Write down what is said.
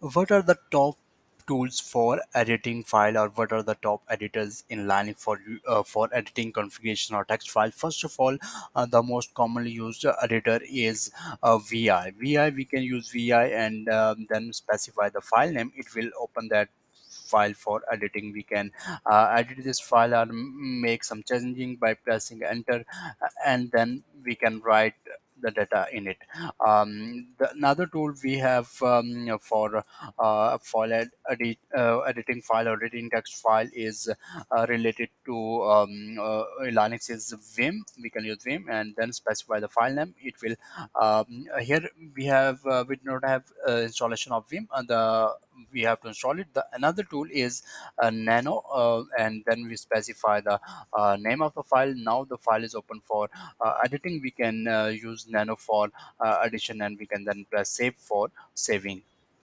What are the top tools for editing file, or what are the top editors in line for editing configuration or text file? First of all, the most commonly used editor is vi. We can use vi and then specify the file name. It will open that file for editing. We can edit this file or make some changing by pressing enter, and then we can write the data in it. Another tool we have for editing file or editing text file is related to Linux is Vim. We can use Vim and then specify the file name. It will here we do not have installation of Vim. We have to install it. The another tool is Nano, and then we specify the name of the file. Now the file is open for editing. We can use Nano for addition, and we can then press save for saving.